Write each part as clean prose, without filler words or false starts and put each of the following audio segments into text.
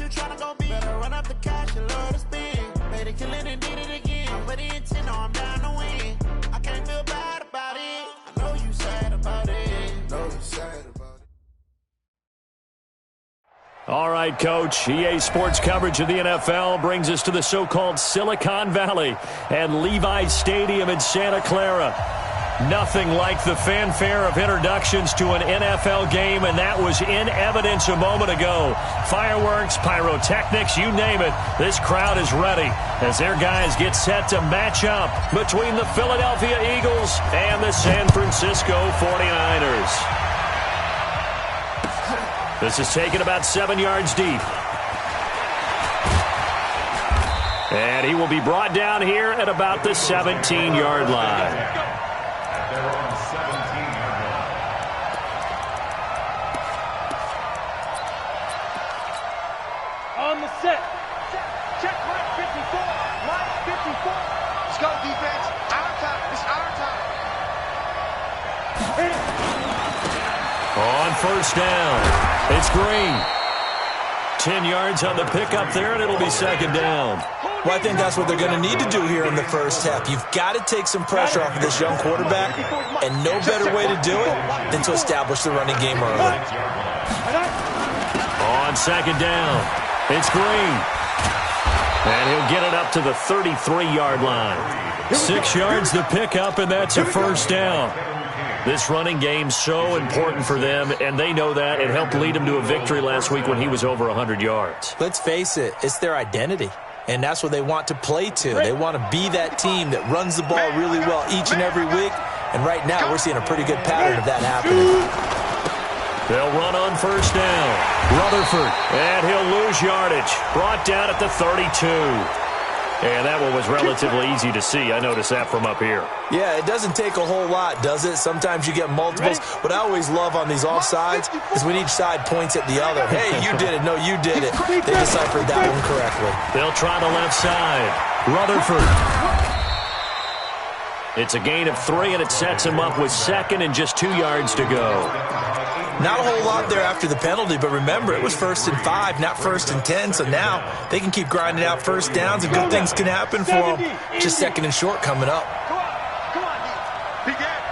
you tryna go be? Better run up the cash and load the spin. Made a killing and did it again. But the intent, no, I'm down to win. I can't feel bad about it. I know you sad about it. Know you sad about it. All right, Coach. EA Sports coverage of the NFL brings us to the so-called Silicon Valley and Levi's Stadium in Santa Clara. Nothing like the fanfare of introductions to an NFL game, and that was in evidence a moment ago. Fireworks, pyrotechnics, you name it. This crowd is ready as their guys get set to match up between the Philadelphia Eagles and the San Francisco 49ers. This is taken about 7 yards deep. And he will be brought down here at about the 17-yard line. On the set. Check line 54. Line 54. Let's go, defense. Our time. It's our time. On first down. It's Green. 10 yards on the pickup there, and it'll be second down. Well, I think that's what they're going to need to do here in the first half. You've got to take some pressure off of this young quarterback, and no better way to do it than to establish the running game early. On second down, it's Green. And he'll get it up to the 33-yard line. 6 yards the pickup, and that's a first down. This running game's so important for them, and they know that. It helped lead them to a victory last week when he was over 100 yards. Let's face it, it's their identity, and that's what they want to play to. They want to be that team that runs the ball really well each and every week, and right now we're seeing a pretty good pattern of that happening. They'll run on first down. Rutherford, and he'll lose yardage. Brought down at the 32. And that one was relatively easy to see. I noticed that from up here. Yeah, it doesn't take a whole lot, does it? Sometimes you get multiples. What I always love on these offsides is when each side points at the other. Hey, you did it. No, you did it. They deciphered that one correctly. They'll try the left side. Rutherford. It's a gain of 3, and it sets him up with second and just 2 yards to go. Not a whole lot there after the penalty, but remember, it was 1st and 5, not 1st and 10, so now they can keep grinding out first downs, and good things can happen for them. Just 2nd and short coming up. Come on, big ass.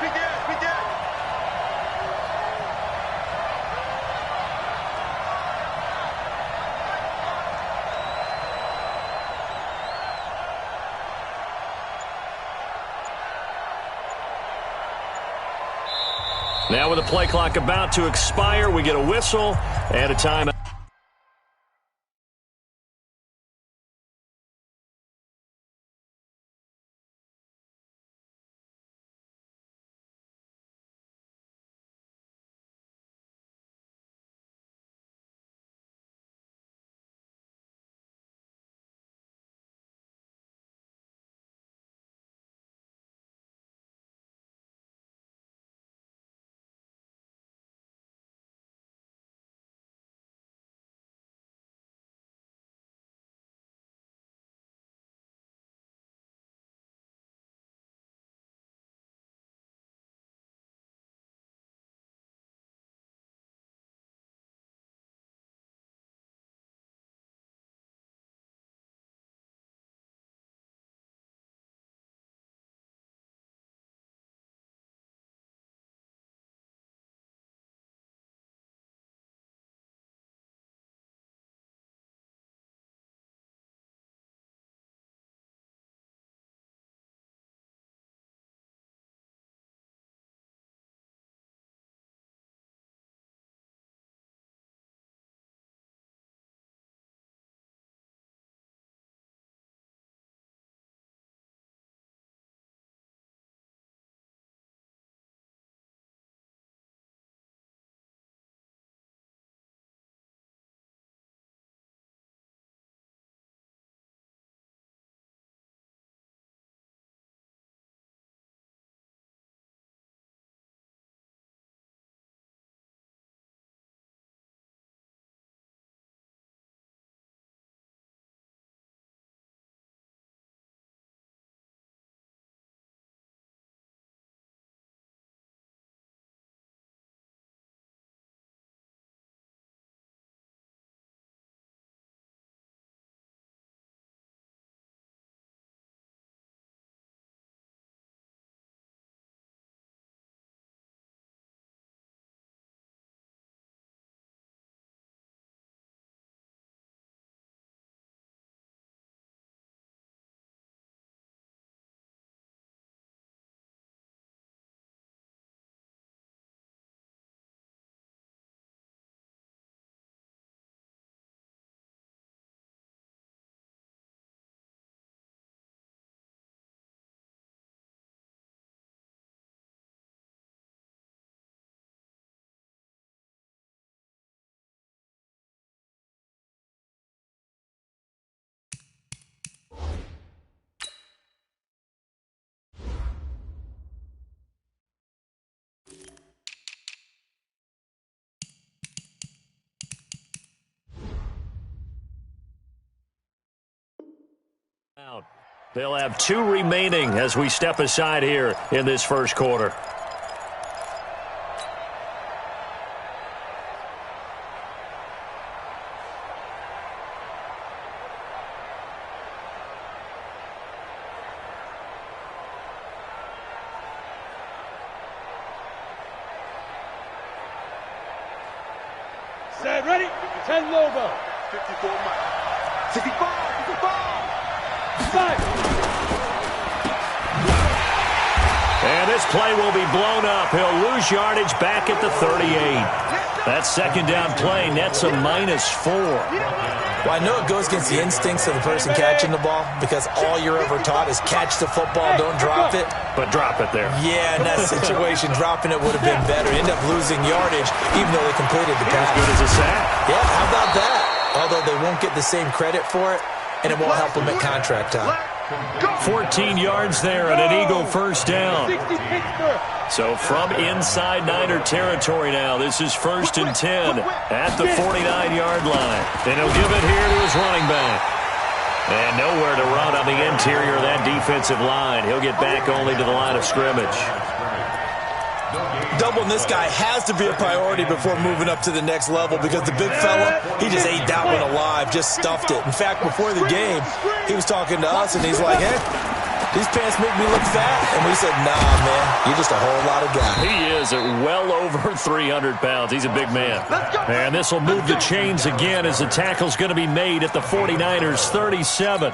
Now with the play clock about to expire, we get a whistle and a timeout. They'll have 2 remaining as we step aside here in this first quarter. Set, ready? 10 Lobo. 54 Mike. 65, 55. 5. And this play will be blown up. He'll lose yardage back at the 38. That second down play nets a -4. Well, I know it goes against the instincts of the person catching the ball because all you're ever taught is catch the football, don't drop it. But drop it there. Yeah, in that situation, dropping it would have been better. End up losing yardage, even though they completed the pass. As good as a sack. Yeah, how about that? Although they won't get the same credit for it, and it won't help them at contract time. 14 yards there and an Eagle first down. So from inside Niner territory now, this is 1st and 10 at the 49-yard line. And he'll give it here to his running back. And nowhere to run on the interior of that defensive line. He'll get back only to the line of scrimmage. Doubling this guy has to be a priority before moving up to the next level because the big fella, he just ate that one alive, just stuffed it. In fact, before the game, he was talking to us, and he's like, hey, these pants make me look fat. And we said, nah, man, you're just a whole lot of guy. He is at well over 300 pounds. He's a big man. And this will move the chains again as the tackle's going to be made at the 49ers' 37.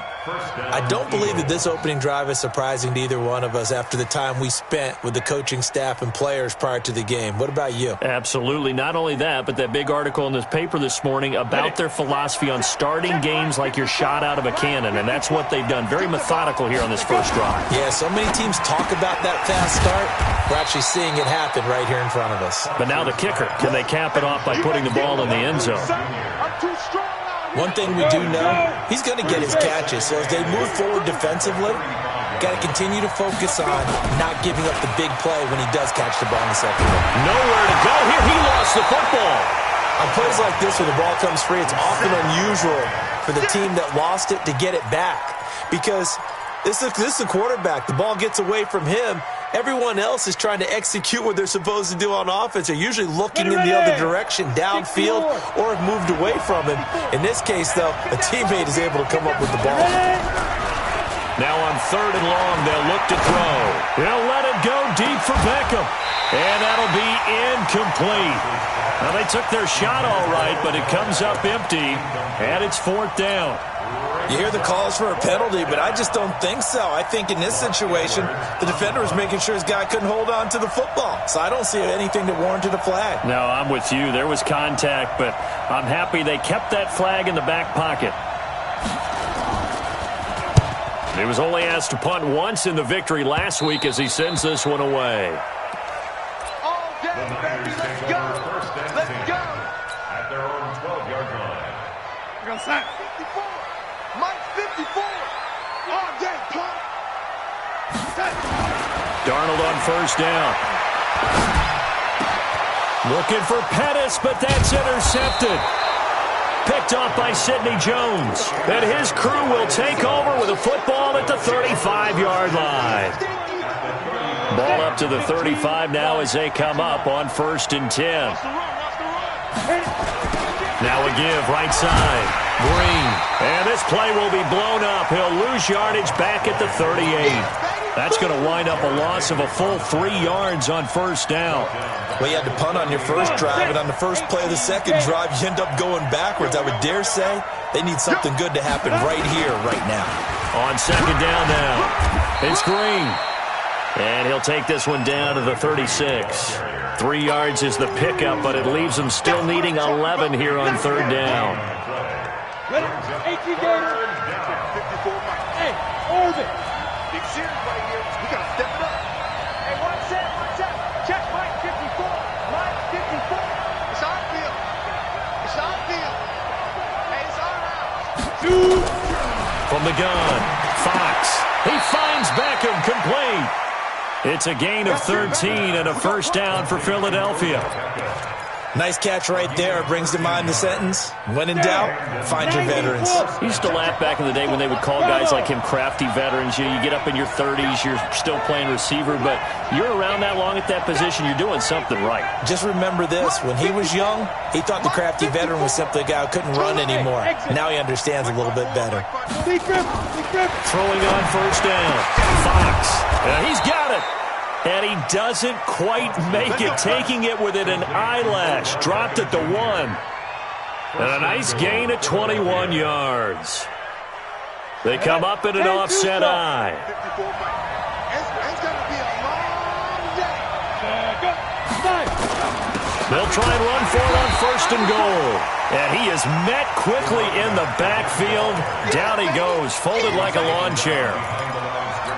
I don't believe that this opening drive is surprising to either one of us after the time we spent with the coaching staff and players prior to the game. What about you? Absolutely. Not only that, but that big article in this paper this morning about their philosophy on starting games like you're shot out of a cannon, and that's what they've done. Very methodical here on this first drive. Yeah, so many teams talk about that fast start. We're actually seeing it happen right here in front of us. But now the kicker. Can they cap it off by putting the ball in the end zone? One thing we do know, he's going to get his catches. So as they move forward defensively, got to continue to focus on not giving up the big play when he does catch the ball in the second one. Nowhere to go here. He lost the football. On plays like this where the ball comes free, it's often unusual for the team that lost it to get it back because this is a quarterback. The ball gets away from him. Everyone else is trying to execute what they're supposed to do on offense. They're usually looking in the other direction, downfield, or have moved away from him. In this case, though, a teammate is able to come up with the ball. Now on 3rd and long, they'll look to throw. They'll let it go deep for Beckham. And that'll be incomplete. Now, they took their shot all right, but it comes up empty, and it's 4th down. You hear the calls for a penalty, but I just don't think so. I think in this situation, the defender was making sure his guy couldn't hold on to the football. So I don't see anything that warranted a flag. No, I'm with you. There was contact, but I'm happy they kept that flag in the back pocket. He was only asked to punt once in the victory last week as he sends this one away. All day, baby, let's go. Let's go. At their own 12-yard line. We're going to sign 54. Mike 54. All day, punt. Darnold on 1st down. Looking for Pettis, but that's intercepted. Picked off by Sidney Jones. And his crew will take over with a football at the 35-yard line. Ball up to the 35 now as they come up on 1st and 10. Now a give right side. Green. And this play will be blown up. He'll lose yardage back at the 38. That's going to wind up a loss of a full 3 yards on 1st down. Well, you had to punt on your first drive, and on the first play of the second drive, you end up going backwards. I would dare say they need something good to happen right here, right now. On 2nd down now, it's Green. And he'll take this one down to the 36. 3 yards is the pickup, but it leaves them still needing 11 here on 3rd down. Ready? 18 Gator. 54 Mike. Hey, Orbit. Big series right here. We got to step it up. Hey, watch that. Watch that. Check Mike 54. Mike 54. It's our field. It's our field. Hey, it's our house. From the gun, Fox. He finds Beckham complete. It's a gain of 13 and a 1st down for Philadelphia. Nice catch right there. Brings to mind the sentence, when in doubt, find your veterans. Used to laugh back in the day when they would call guys like him crafty veterans. You get up in your 30s, you're still playing receiver, but you're around that long at that position, you're doing something right. Just remember this. When he was young, he thought the crafty veteran was simply a guy who couldn't run anymore. Now he understands a little bit better. Throwing on first down. Fox. He's got it. And he doesn't quite make it, taking it within an eyelash. Dropped at the 1. And a nice gain of 21 yards. They come up in an offset eye. They'll try and run for it on first and goal. And he is met quickly in the backfield. Down he goes, folded like a lawn chair.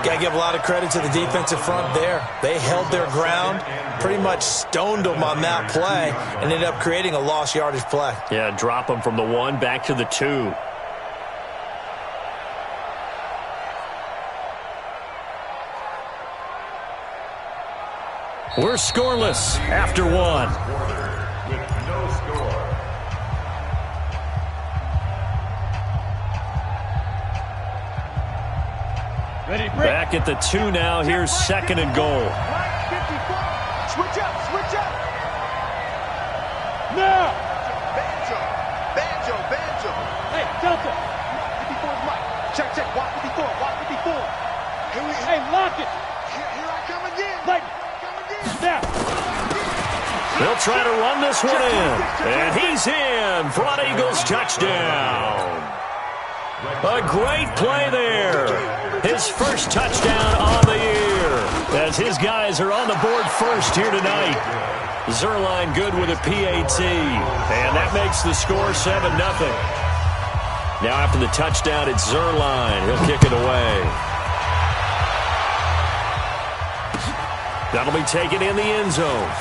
Got to give a lot of credit to the defensive front there. They held their ground, pretty much stoned them on that play, and ended up creating a lost yardage play. Yeah, drop them from the 1 back to the 2. We're scoreless after 1. Back at the 2 now. Here's second and goal. Switch up, switch up. Now. Banjo. Hey, Delta. 54's Mike. Check. Walk 54. Hey, lock it. Here I come again. Now. They'll try to run this one in. And he's in. Front Eagles touchdown. A great play there. His first touchdown on the year, as his guys are on the board first here tonight. Zuerlein good with a PAT, and that makes the score 7-0. Now after the touchdown, it's Zuerlein. He'll kick it away. That'll be taken in the end zone.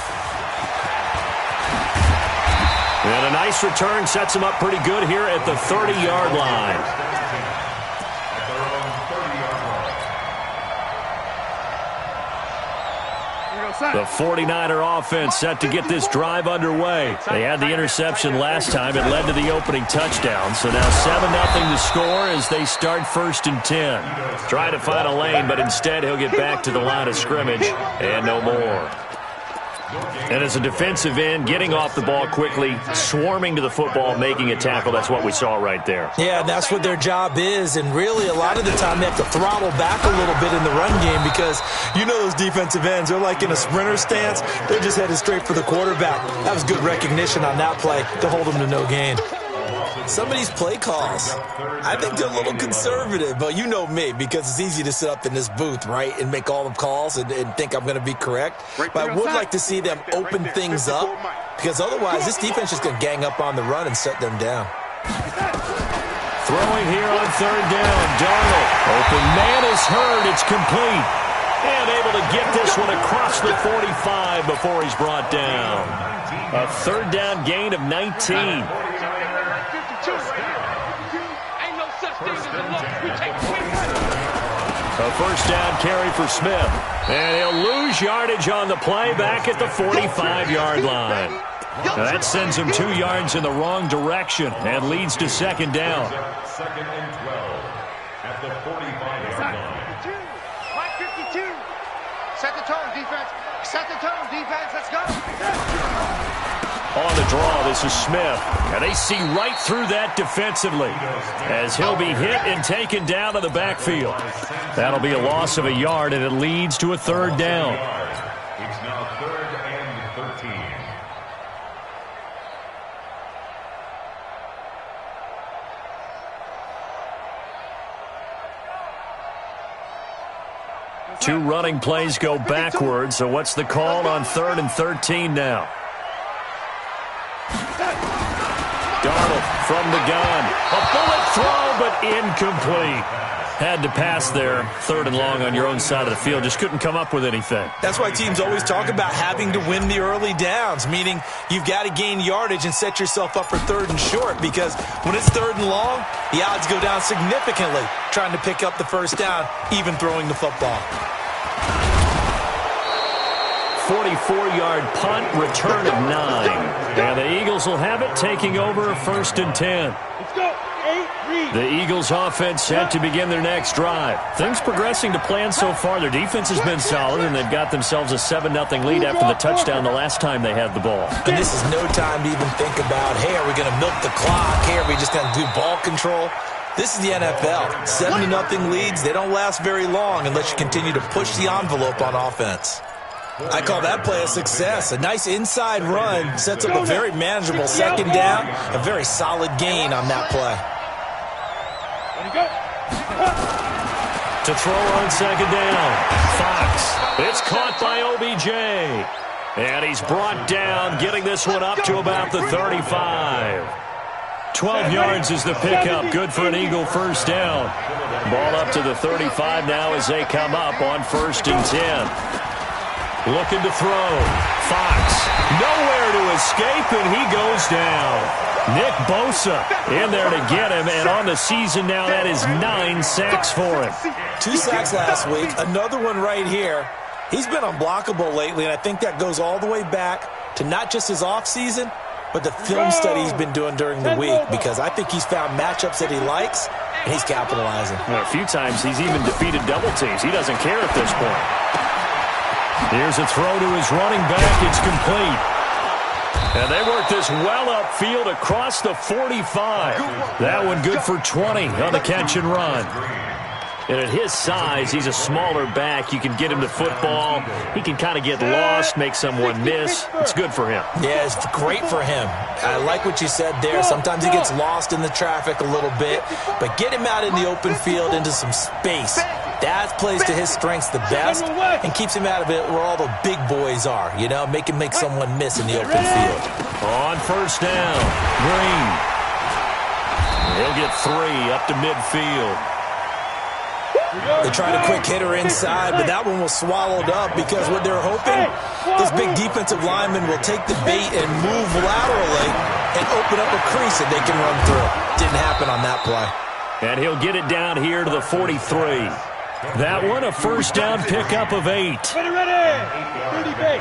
And a nice return sets him up pretty good here at the 30-yard line. The 49er offense set to get this drive underway. They had the interception last time. It led to the opening touchdown. So now 7-0 to score as they start first and 10. Try to find a lane, but instead he'll get back to the line of scrimmage and no more. And as a defensive end, getting off the ball quickly, swarming to the football, making a tackle, that's what we saw right there. Yeah, that's what their job is, and really a lot of the time they have to throttle back a little bit in the run game because you know those defensive ends, they're like in a sprinter stance. They're just headed straight for the quarterback. That was good recognition on that play to hold them to no gain. Some of these play calls, I think they're a little conservative, but you know me, because it's easy to sit up in this booth, right, and make all the calls and think I'm going to be correct. But I would like to see them open things up, because otherwise this defense is going to gang up on the run and set them down. Throwing here on third down, Darnold. Open man is heard, it's complete. And able to get this one across the 45 before he's brought down. A third down gain of 19. A first down carry for Smith. And he'll lose yardage on the play back at the 45-yard line. Now that sends him 2 yards in the wrong direction and leads to second down. Second and 12 at the 45-yard line. Mike 52. Set the tone, defense. Set the tone, defense. Let's go. On the draw, this is Smith. And they see right through that defensively as he'll be hit and taken down to the backfield. That'll be a loss of a yard, and it leads to a third down. It's now 3rd and 13. Two running plays go backwards, so what's the call on 3rd and 13 now? Darnold from the gun. A bullet throw, but incomplete. Had to pass there. 3rd and long on your own side of the field. Just couldn't come up with anything. That's why teams always talk about having to win the early downs, meaning you've got to gain yardage and set yourself up for 3rd and short, because when it's 3rd and long, the odds go down significantly trying to pick up the first down, even throwing the football. 44-yard punt, return of 9. And the Eagles will have it, taking over 1st and 10. Let's go. 8, read. The Eagles offense set to begin their next drive. Things progressing to plan so far. Their defense has been solid, and they've got themselves a 7-0 lead after the touchdown the last time they had the ball. And this is no time to even think about, hey, are we going to milk the clock? Hey, are we just going to do ball control? This is the NFL. 7-0 leads, they don't last very long unless you continue to push the envelope on offense. I call that play a success. A nice inside run sets up a very manageable 2nd down, a very solid gain on that play. To throw on 2nd down, Fox. It's caught by OBJ. And he's brought down, getting this one up to about the 35. 12 yards is the pickup. Good for an Eagle 1st down. Ball up to the 35 now as they come up on 1st and 10. Looking to throw. Fox. Nowhere to escape, and he goes down. Nick Bosa in there to get him, and on the season now, that is 9 sacks for him. 2 sacks last week, another one right here. He's been unblockable lately, and I think that goes all the way back to not just his offseason, but the film study he's been doing during the week, because I think he's found matchups that he likes, and he's capitalizing. Well, a few times he's even defeated double teams. He doesn't care at this point. Here's a throw to his running back. It's complete. And they work this well upfield across the 45. That one good for 20 on the catch and run. And at his size, he's a smaller back. You can get him to football. He can kind of get lost, make someone miss. It's good for him. Yeah, it's great for him. I like what you said there. Sometimes he gets lost in the traffic a little bit, but get him out in the open field into some space. That plays to his strengths the best and keeps him out of it where all the big boys are, you know, make him make someone miss in the open field. On 1st down, Green. He'll get 3 up to midfield. They tried a quick hitter inside, but that one was swallowed up because what they're hoping, this big defensive lineman will take the bait and move laterally and open up a crease that they can run through. Didn't happen on that play. And he'll get it down here to the 43. That one, a 1st down pickup of 8. Ready, 30 base.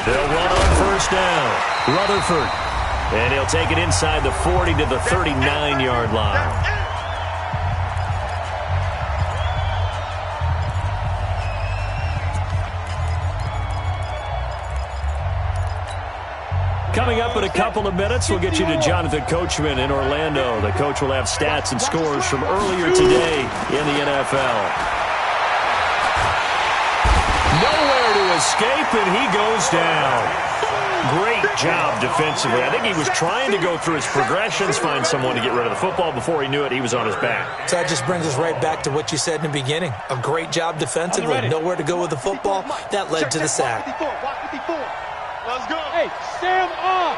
They'll run on 1st down. Rutherford. And he'll take it inside the 40 to the 39-yard line. Coming up in a couple of minutes, we'll get you to Jonathan Coachman in Orlando. The coach will have stats and scores from earlier today in the NFL. Nowhere to escape, and he goes down. Great job defensively. I think he was trying to go through his progressions, find someone to get rid of the football. Before he knew it, he was on his back. So that just brings us right back to what you said in the beginning. A great job defensively. Nowhere to go with the football. That led to the sack. Let's go. Hey, Sam off.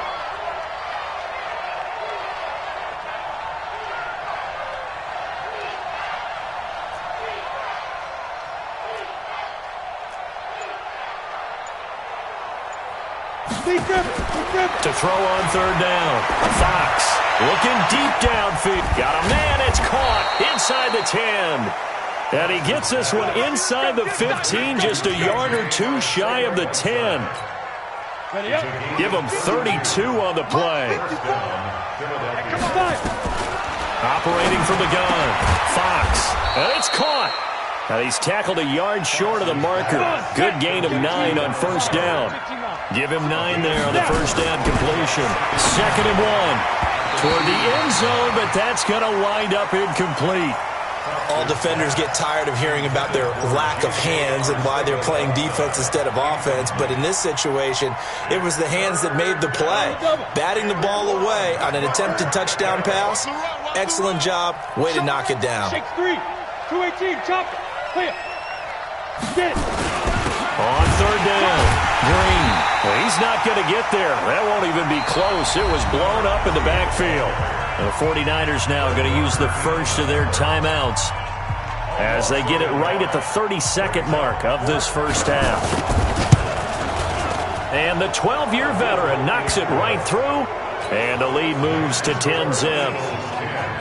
To throw on 3rd down. Fox looking deep downfield. Got a man. It's caught inside the 10. And he gets this one inside the 15, just a yard or 2 shy of the 10. Give him 32 on the play. Operating from the gun. Fox. And it's caught. Now he's tackled a yard short of the marker. Good gain of 9 on 1st down. Give him 9 there on the 1st down completion. 2nd and 1. Toward the end zone, but that's going to wind up incomplete. All defenders get tired of hearing about their lack of hands and why they're playing defense instead of offense. But in this situation, it was the hands that made the play. Batting the ball away on an attempted touchdown pass. Excellent job. Way to knock it down. 6-3. 218. Chop it. Clear. Get it. On 3rd down, Green. Well, he's not going to get there. That won't even be close. It was blown up in the backfield. The 49ers now going to use the first of their timeouts as they get it right at the 32nd mark of this 1st half. And the 12-year veteran knocks it right through, and the lead moves to 10-zip.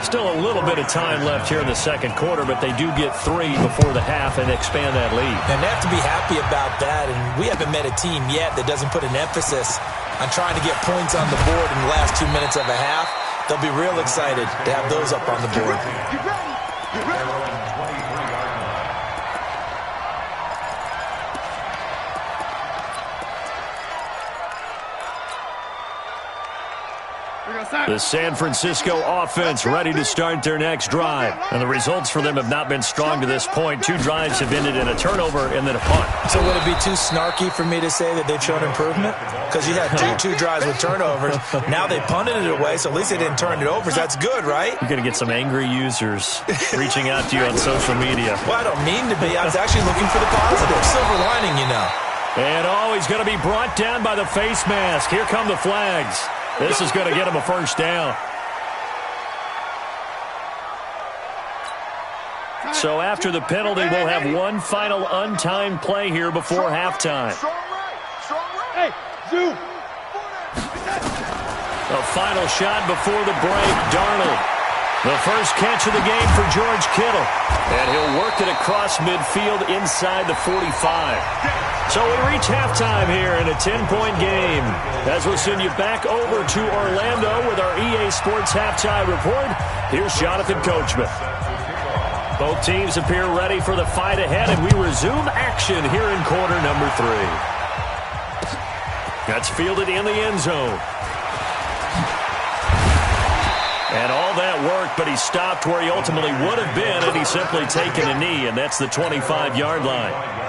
Still a little bit of time left here in the second quarter, but they do get 3 before the half and expand that lead. And they have to be happy about that, and we haven't met a team yet that doesn't put an emphasis on trying to get points on the board in the last 2 minutes of a half. They'll be real excited to have those up on the board. The San Francisco offense ready to start their next drive. And the results for them have not been strong to this point. 2 drives have ended in a turnover and then a punt. So would it be too snarky for me to say that they've shown improvement? Because you had two drives with turnovers. Now they punted it away, so at least they didn't turn it over. So that's good, right? You're going to get some angry users reaching out to you on social media. Well, I don't mean to be. I was actually looking for the positive. Silver lining, you know. And he's going to be brought down by the face mask. Here come the flags. This is going to get him a first down. So after the penalty, we'll have one final untimed play here before halftime. Hey, Zoo. A final shot before the break. Darnold. The first catch of the game for George Kittle. And he'll work it across midfield inside the 45. So we reach halftime here in a 10-point game. As we'll send you back over to Orlando with our EA Sports Halftime Report, here's Jonathan Coachman. Both teams appear ready for the fight ahead, and we resume action here in quarter number 3. That's fielded in the end zone. And all that work, but he stopped where he ultimately would have been, and he's simply taken a knee, and that's the 25-yard line.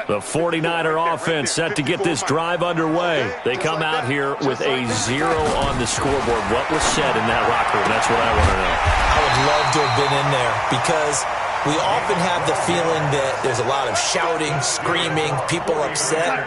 The 49er offense set to get this drive underway. They come out here with a 0 on the scoreboard. What was said in that locker room? That's what I want to know. I would love to have been in there because we often have the feeling that there's a lot of shouting, screaming, people upset.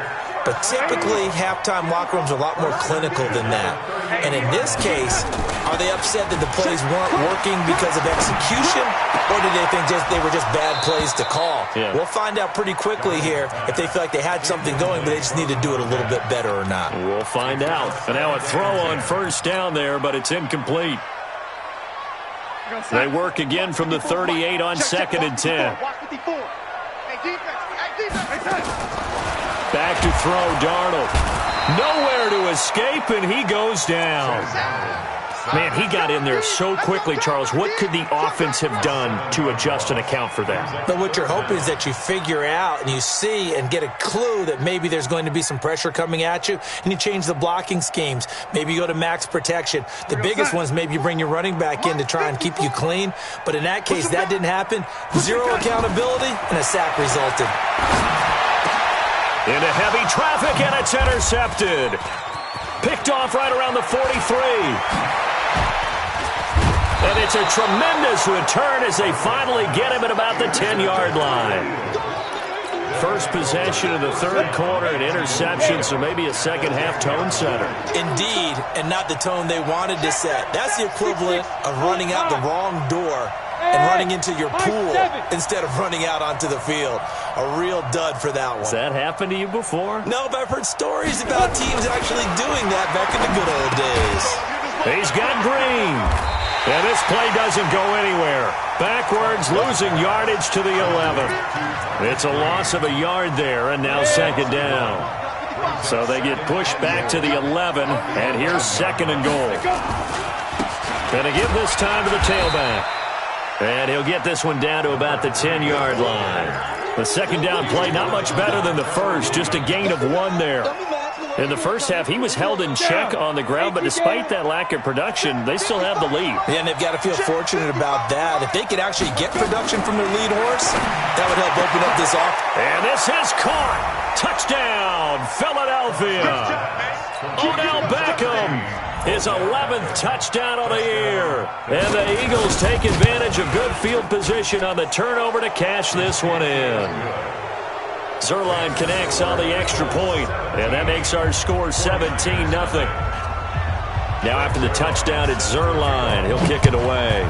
But typically, halftime locker rooms are a lot more clinical than that. And in this case, are they upset that the plays weren't working because of execution? Or do they think they were just bad plays to call? Yeah. We'll find out pretty quickly here if they feel like they had something going, but they just need to do it a little bit better or not. We'll find out. And now a throw on first down there, but it's incomplete. They work again from the 38 on 2nd and 10. Back to throw, Darnold. Nowhere to escape, and he goes down. Man, he got in there so quickly, Charles. What could the offense have done to adjust and account for that? But what you're hoping is that you figure out and you see and get a clue that maybe there's going to be some pressure coming at you, and you change the blocking schemes. Maybe you go to max protection. The biggest ones, maybe you bring your running back in to try and keep you clean. But in that case, that didn't happen. 0 accountability, and a sack resulted. Into heavy traffic, and it's intercepted. Picked off right around the 43. And it's a tremendous return as they finally get him at about the 10-yard line. First possession of the third quarter, an interception, so maybe a second-half tone setter. Indeed, and not the tone they wanted to set. That's the equivalent of running out the wrong door and running into your pool instead of running out onto the field. A real dud for that one. Has that happened to you before? No, but I've heard stories about teams actually doing that back in the good old days. He's got Green. And this play doesn't go anywhere. Backwards, losing yardage to the 11. It's a loss of a yard there, and now second down. So they get pushed back to the 11, and here's 2nd and goal. Gonna give this time to the tailback. And he'll get this one down to about the 10-yard line. The second down play, not much better than the first, just a gain of 1 there. In the first half, he was held in check on the ground, but despite that lack of production, they still have the lead. Yeah, and they've got to feel fortunate about that. If they could actually get production from their lead horse, that would help open up this off. And this is caught. Touchdown, Philadelphia. Odell Beckham, his 11th touchdown of the year. And the Eagles take advantage of good field position on the turnover to cash this one in. Zerline connects on the extra point, and that makes our score 17-0. Now after the touchdown, it's Zerline. He'll kick it away.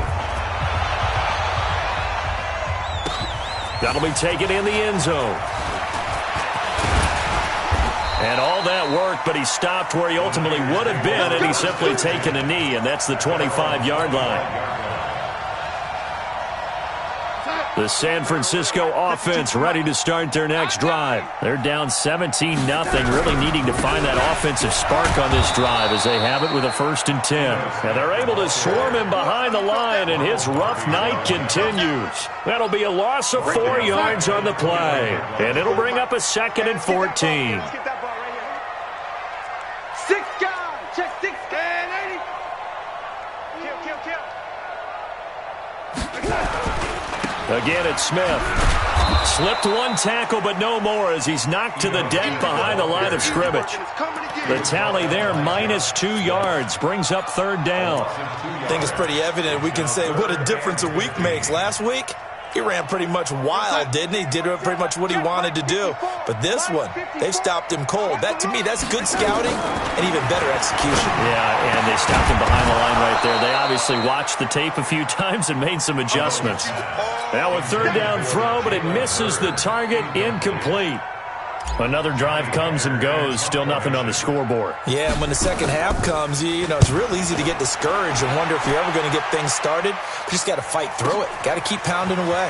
That'll be taken in the end zone. And all that work, but he stopped where he ultimately would have been, and he's simply taken a knee, and that's the 25-yard line. The San Francisco offense ready to start their next drive. They're down 17-0, really needing to find that offensive spark on this drive as they have it with a 1st and 10. And they're able to swarm him behind the line, and his rough night continues. That'll be a loss of 4 yards on the play, and it'll bring up a 2nd and 14. 6 guys. Check 6 and 80. Kill. Again, it's Smith. Slipped one tackle, but no more as he's knocked to the deck behind the line of scrimmage. The tally there, -2 yards, brings up 3rd down. I think it's pretty evident. We can say what a difference a week makes. Last week, he ran pretty much wild, didn't he? Did pretty much what he wanted to do. But this one, they've stopped him cold. That, to me, that's good scouting and even better execution. Yeah, and they stopped him behind the line right there. They obviously watched the tape a few times and made some adjustments. Now a 3rd down throw, but it misses the target, incomplete. Another drive comes and goes, still nothing on the scoreboard. Yeah, and when the second half comes, you know, it's real easy to get discouraged and wonder if you're ever going to get things started. You just got to fight through it. Got to keep pounding away.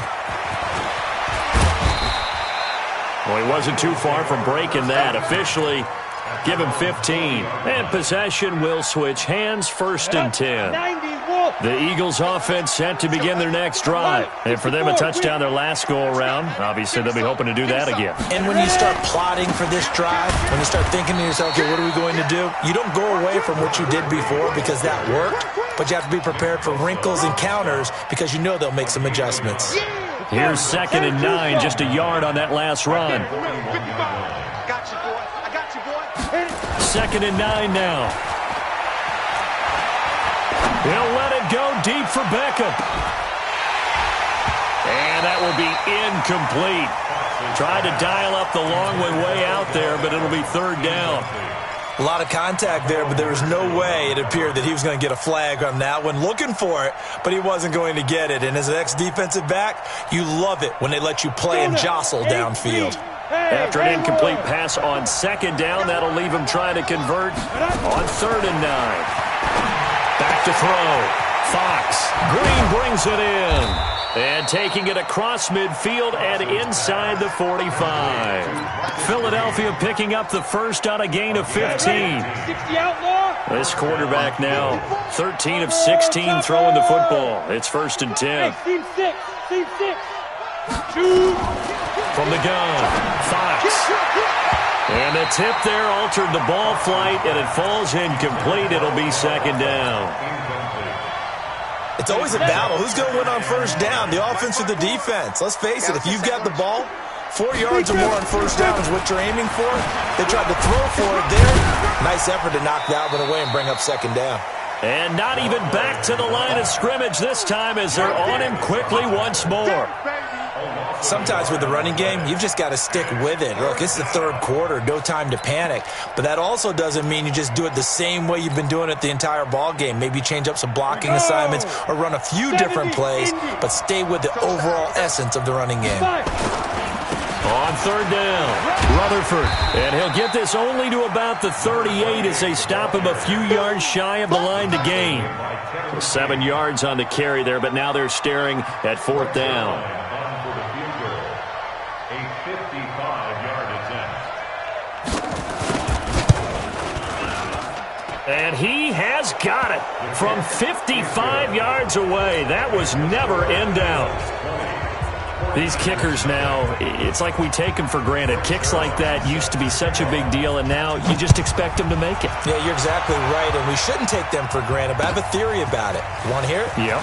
Well, he wasn't too far from breaking that. Officially, give him 15. And possession will switch hands, 1st and 10. The Eagles offense set to begin their next drive. And for them, a touchdown their last go-around. Obviously, they'll be hoping to do that again. And when you start plotting for this drive, when you start thinking to yourself, okay, what are we going to do? You don't go away from what you did before because that worked, but you have to be prepared for wrinkles and counters because you know they'll make some adjustments. Here's 2nd and 9, just a yard on that last run. I got you, boy. 2nd and 9 now. He'll let it go deep for Beckham. And that will be incomplete. Tried to dial up the long way out there, but it'll be 3rd down. A lot of contact there, but there was no way it appeared that he was going to get a flag on that one. Looking for it, but he wasn't going to get it. And as an ex-defensive back, you love it when they let you play and jostle downfield. After an incomplete pass on 2nd down, that'll leave him trying to convert on 3rd and 9. Back to throw. Fox. Green brings it in. And taking it across midfield and inside the 45. Philadelphia picking up the first on a gain of 15. This quarterback now 13 of 16 throwing the football. It's 1st and 10. From the gun, Fox. And the tip there altered the ball flight, and it falls incomplete. It'll be 2nd down. It's always a battle. Who's going to win on 1st down, the offense or the defense? Let's face it, if you've got the ball, 4 yards or more on 1st down is what you're aiming for. They tried to throw for it there. Nice effort to knock that one away and bring up 2nd down. And not even back to the line of scrimmage this time as they're on him quickly once more. Sometimes with the running game, you've just got to stick with it. Look, it's the 3rd quarter, no time to panic. But that also doesn't mean you just do it the same way you've been doing it the entire ball game. Maybe change up some blocking assignments or run a few different plays, but stay with the overall essence of the running game. On 3rd down, Rutherford. And he'll get this only to about the 38 as they stop him a few yards shy of the line to gain. 7 yards on the carry there, but now they're staring at 4th down. And he has got it from 55 yards away. That was never in doubt. These kickers now, it's like we take them for granted. Kicks like that used to be such a big deal, and now you just expect them to make it. Yeah, you're exactly right, and we shouldn't take them for granted, but I have a theory about it. You want to hear it? Yep.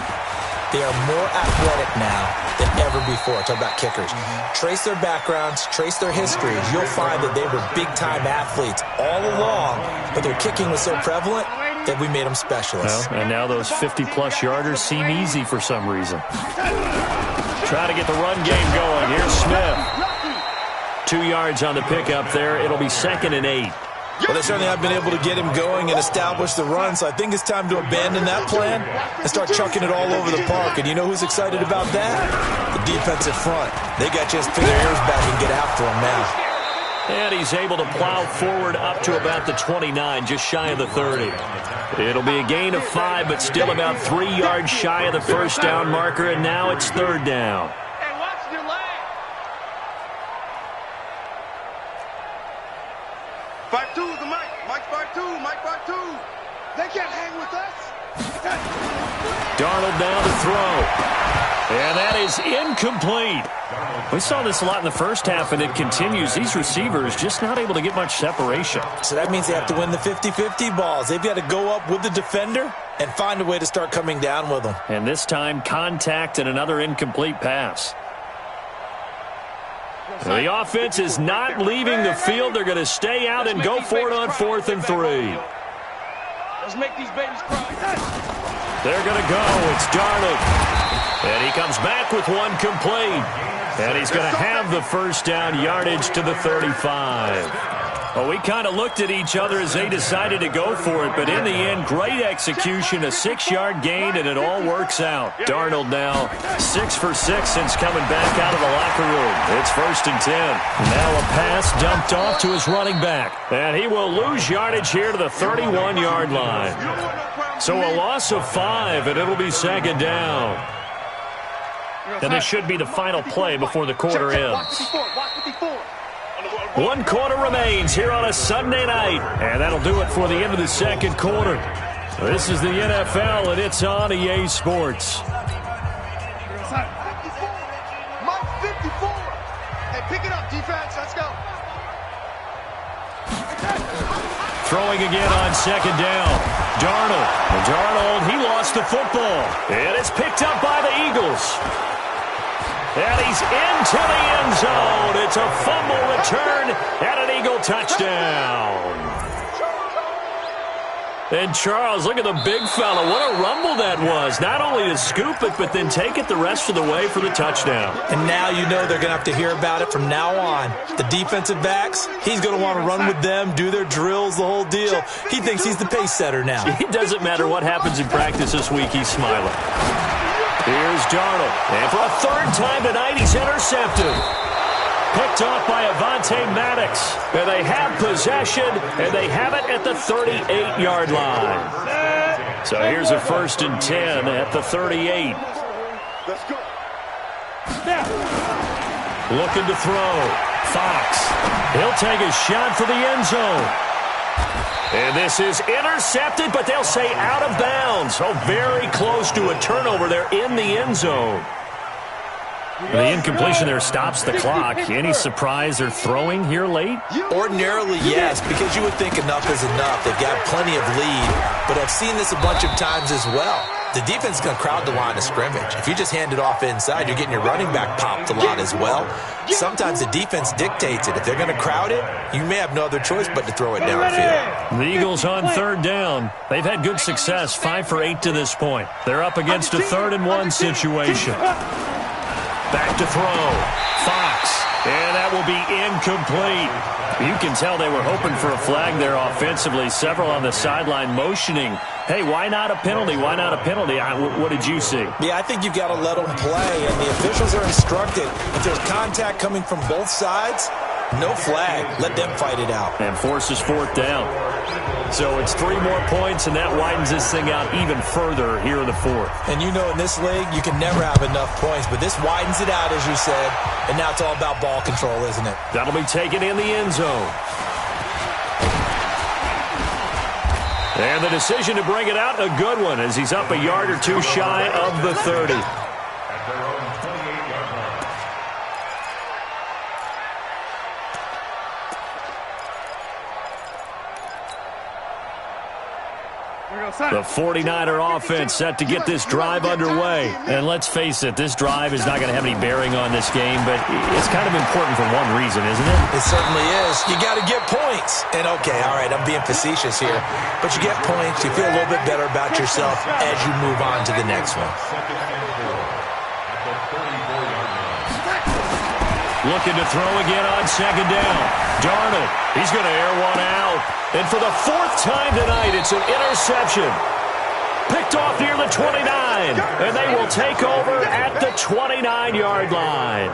They are more athletic now than ever before. Talk about kickers. Trace their backgrounds, trace their histories. You'll find that they were big-time athletes all along, but their kicking was so prevalent that we made them specialists. Well, and now those 50-plus yarders seem easy for some reason. Try to get the run game going. Here's Smith. 2 yards on the pickup there. It'll be 2nd and 8. Well, they certainly have been able to get him going and establish the run, so I think it's time to abandon that plan and start chucking it all over the park. And you know who's excited about that? The defensive front. They got just to pin their ears back and get after him now. And he's able to plow forward up to about the 29, just shy of the 30. It'll be a gain of 5, but still about 3 yards shy of the first down marker, and now it's third down. Hey, watch your leg. 5-2 is the Mike. Mike 5-2. Mike 5-2. They can't hang with us. Darnold now to throw. And that is incomplete. We saw this a lot in the first half, and it continues. These receivers just not able to get much separation. So that means they have to win the 50-50 balls. They've got to go up with the defender and find a way to start coming down with them. And this time, contact and another incomplete pass. The offense is not leaving the field. They're going to stay out and go for it on 4th and 3. Let's make these babies cry. They're going to go. It's Darnold. And he comes back with one complete. And he's going to have the first down yardage to the 35. Well, we kind of looked at each other as they decided to go for it, but in the end, great execution, a 6-yard gain, and it all works out. Darnold now 6 for 6 since coming back out of the locker room. It's 1st and 10. Now a pass dumped off to his running back, and he will lose yardage here to the 31-yard line. So a loss of 5, and it'll be 2nd down. And this should be the final play before the quarter ends. 1 quarter remains here on a Sunday night. And that'll do it for the end of the 2nd quarter. This is the NFL, and it's on EA Sports. Mike 54. Hey, pick it up, defense. Let's go. Throwing again on 2nd down. Darnold, he lost the football. And it's picked up by the Eagles. And he's into the end zone. It's a fumble return and an Eagle touchdown. And Charles, look at the big fella. What a rumble that was. Not only to scoop it, but then take it the rest of the way for the touchdown. And now you know they're going to have to hear about it from now on. The defensive backs, he's going to want to run with them, do their drills, the whole deal. He thinks he's the pace setter now. It doesn't matter what happens in practice this week, he's smiling. Here's Darnold. And for a 3rd time tonight, he's intercepted. Picked off by Avonte Maddox. And they have possession, and they have it at the 38-yard line. So here's a 1st and 10 at the 38. Let's go. Looking to throw. Fox. He'll take a shot for the end zone. And this is intercepted, but they'll say out of bounds. Oh, very close to a turnover there in the end zone. The incompletion there stops the clock. Any surprise they're throwing here late? Ordinarily, yes, because you would think enough is enough. They've got plenty of lead, but I've seen this a bunch of times as well. The defense is going to crowd the line of scrimmage. If you just hand it off inside, you're getting your running back popped a lot as well. Sometimes the defense dictates it. If they're going to crowd it, you may have no other choice but to throw it downfield. The Eagles on 3rd down. They've had good success, 5 for 8 to this point. They're up against a 3rd and 1 situation. Back to throw. Fox. And that will be incomplete. You can tell they were hoping for a flag there offensively. Several on the sideline motioning. Hey, why not a penalty? Why not a penalty? What did you see? Yeah, I think you've got to let them play, and the officials are instructed. If there's contact coming from both sides, no flag. Let them fight it out. And forces 4th down. So it's 3 more points, and that widens this thing out even further here in the 4th. And you know in this league, you can never have enough points, but this widens it out, as you said, and now it's all about ball control, isn't it? That'll be taken in the end zone. And the decision to bring it out, a good one, as he's up a yard or 2 shy of the 30. The 49er offense set to get this drive underway. And let's face it, this drive is not going to have any bearing on this game, but it's kind of important for one reason, isn't it? It certainly is. You got to get points. And, okay, all right, I'm being facetious here. But you get points, you feel a little bit better about yourself as you move on to the next one. Looking to throw again on 2nd down. Darnold, he's going to air one out. And for the 4th time tonight, it's an interception. Picked off near the 29. And they will take over at the 29-yard line.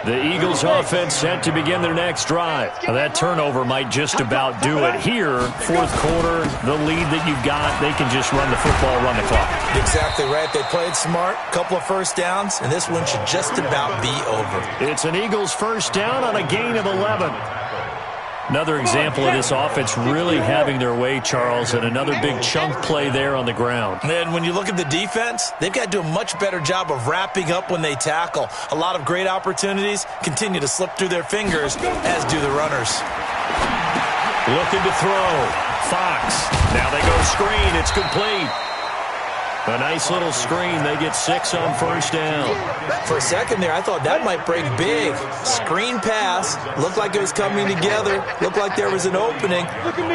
The Eagles offense set to begin their next drive. Now, that turnover might just about do it. Here, fourth quarter, the lead that you've got, they can just run the football, run the clock. Exactly right. They played smart, couple of first downs, and this one should just about be over. It's an Eagles first down on a gain of 11. Another example of this offense really having their way, Charles, and another big chunk play there on the ground. And when you look at the defense, they've got to do a much better job of wrapping up when they tackle. A lot of great opportunities continue to slip through their fingers, as do the runners. Looking to throw. Fox. Now they go screen. It's complete. A nice little screen. They get 6 on first down. For a second there, I thought that might break big. Screen pass. Looked like it was coming together. Looked like there was an opening.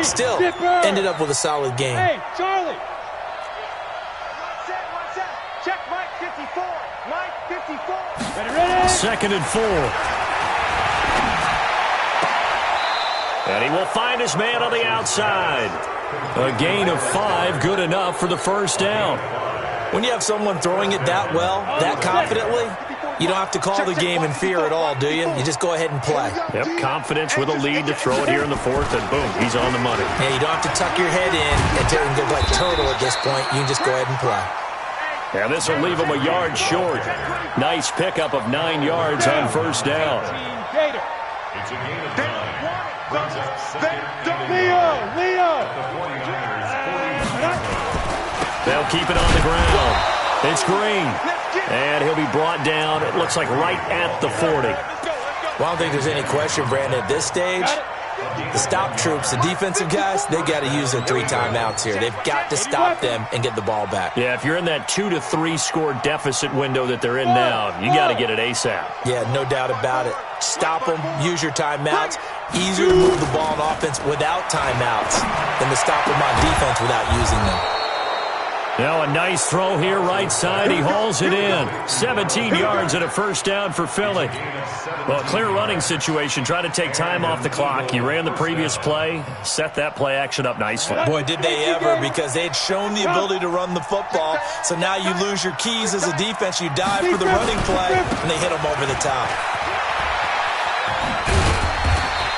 Still, ended up with a solid game. Hey, Charlie. One set. Check Mike 54. Mike 54. Ready. 2nd and 4. And he will find his man on the outside. A gain of 5, good enough for the first down. When you have someone throwing it that well, that confidently, you don't have to call the game in fear at all, do you? You just go ahead and play. Yep, confidence with a lead to throw it here in the fourth, and boom, he's on the money. Yeah, you don't have to tuck your head in and go like turtle at this point. You can just go ahead and play. And this will leave him a yard short. Nice pickup of 9 yards on first down. It's a gain of 9. Brings up second. Leo. They'll keep it on the ground. It's Green. And he'll be brought down, it looks like right at the 40. Well, I don't think there's any question, Brandon, at this stage, the stop troops, the defensive guys, they've got to use their 3 timeouts here. They've got to stop them and get the ball back. Yeah, if you're in that 2 to 3 score deficit window that they're in now, you got to get it ASAP. Yeah, no doubt about it. Stop them, use your timeouts. Easier to move the ball on offense without timeouts than to stop them on defense without using them. Now a nice throw here, right side. He hauls it in. 17 yards and a first down for Philly. Well, clear running situation. Try to take time off the clock. He ran the previous play, set that play action up nicely. Boy, did they ever, because they had shown the ability to run the football. So now you lose your keys as a defense. You dive for the running play, and they hit them over the top.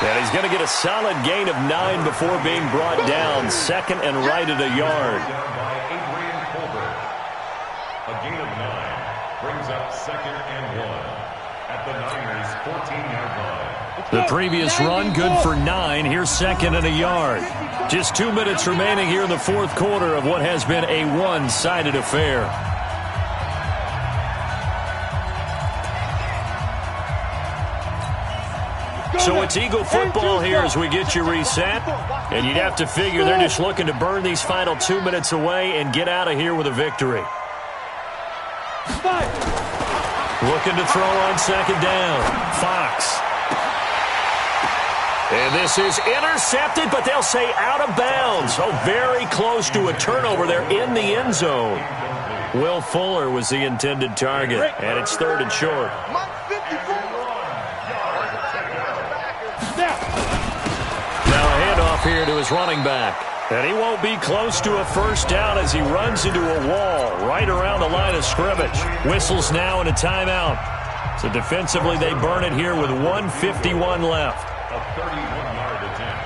And he's going to get a solid gain of 9 before being brought down. 2nd and right at a yard. A gain of 9 brings up 2nd and 1 at the Niners' 14-yard line. The previous run, good for 9. Here's 2nd and a yard. Just 2 minutes remaining here in the fourth quarter of what has been a one-sided affair. So it's Eagle football here as we get you reset. And you'd have to figure they're just looking to burn these final 2 minutes away and get out of here with a victory. Looking to throw on 2nd down. Fox. And this is intercepted, but they'll say out of bounds. Oh, very close to a turnover there in the end zone. Will Fuller was the intended target, and it's 3rd and short. Now a handoff here to his running back. And he won't be close to a first down as he runs into a wall right around the line of scrimmage. Whistles now and a timeout. So defensively they burn it here with 1:51 left. A 31-yard attempt.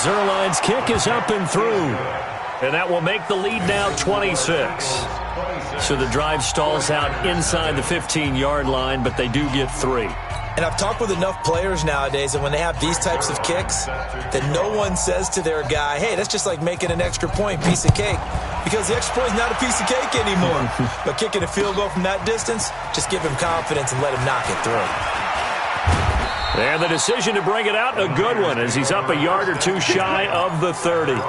Zerline's kick is up and through. And that will make the lead now 26. So the drive stalls out inside the 15-yard line, but they do get 3. And I've talked with enough players nowadays that when they have these types of kicks, that no one says to their guy, hey, that's just like making an extra point, piece of cake. Because the extra point is not a piece of cake anymore. But kicking a field goal from that distance, just give him confidence and let him knock it through. And the decision to bring it out, a good one, as he's up a yard or 2 shy of the 30.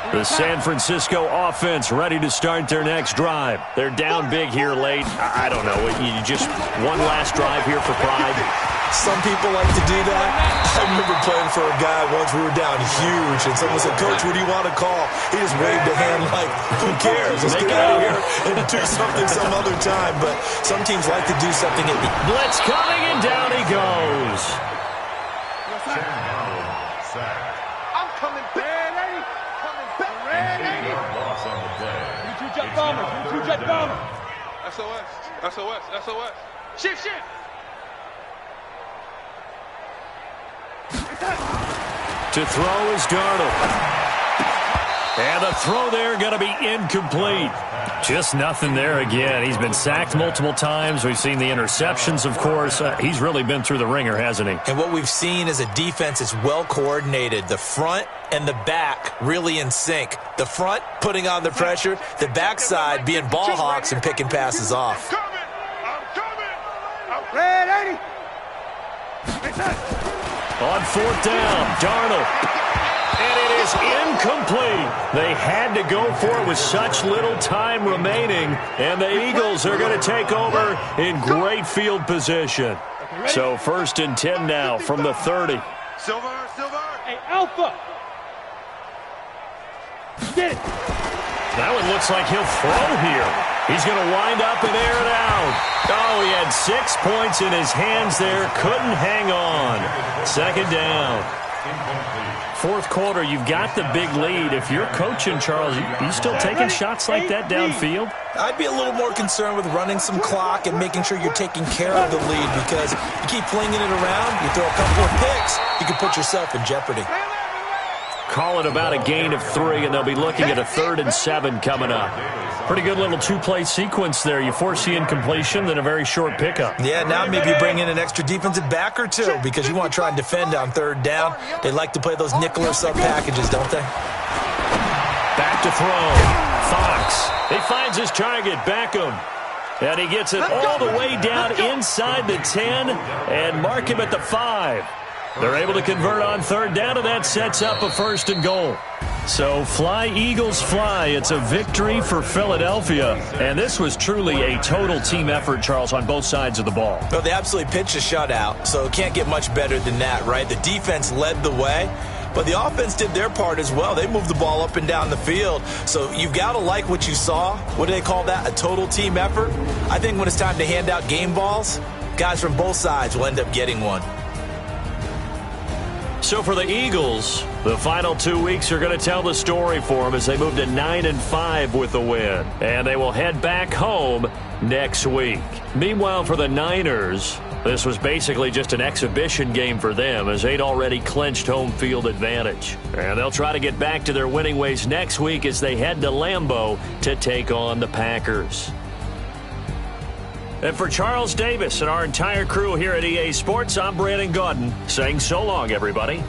The San Francisco offense ready to start their next drive. They're down big here late. I don't know. You just one last drive here for pride. Some people like to do that. I remember playing for a guy once. We were down huge, and someone said, Coach, what do you want to call? He just waved a hand like, who cares? Let's get out of here and do something some other time. But some teams like to do something at the blitz coming, and down he goes. I'm coming back. Coming back. bombers. Two-jet bomber. SOS. SOS. SOS. Shift, shift. To throw is Darnold. And the throw there going to be incomplete. Just nothing there again. He's been sacked multiple times. We've seen the interceptions, of course. He's really been through the ringer, hasn't he? And what we've seen is a defense is well coordinated. The front and the back really in sync. The front putting on the pressure. The backside being ball hawks and picking passes off. I'm coming. Red 80. On fourth down, Darnold. And it is incomplete. They had to go for it with such little time remaining. And the Eagles are going to take over in great field position. So 1st and 10 now from the 30. Silver. Hey, Alpha. Get it. That one looks like he'll throw here. He's going to wind up and air it out. Oh, he had 6 points in his hands there. Couldn't hang on. 2nd down. Fourth quarter, you've got the big lead. If you're coaching, Charles, you still taking shots like that downfield? I'd be a little more concerned with running some clock and making sure you're taking care of the lead, because you keep flinging it around, you throw a couple of picks, you can put yourself in jeopardy. Call it about a gain of 3, and they'll be looking at a 3rd and 7 coming up. Pretty good little two-play sequence there. You force the incompletion, then a very short pickup. Yeah, now maybe you bring in an extra defensive back or two, because you want to try and defend on 3rd down. They like to play those nickel or sub packages, don't they? Back to throw. Fox. He finds his target, Beckham. And he gets it all the way down inside the 10 and mark him at the 5. They're able to convert on 3rd down, and that sets up a 1st and goal. So fly, Eagles, fly. It's a victory for Philadelphia. And this was truly a total team effort, Charles, on both sides of the ball. Well, they absolutely pitched a shutout, so it can't get much better than that, right? The defense led the way, but the offense did their part as well. They moved the ball up and down the field. So you've got to like what you saw. What do they call that? A total team effort? I think when it's time to hand out game balls, guys from both sides will end up getting one. So for the Eagles, the final 2 weeks are going to tell the story for them as they move to 9-5 with the win. And they will head back home next week. Meanwhile, for the Niners, this was basically just an exhibition game for them as they'd already clinched home field advantage. And they'll try to get back to their winning ways next week as they head to Lambeau to take on the Packers. And for Charles Davis and our entire crew here at EA Sports, I'm Brandon Gaudin saying so long, everybody.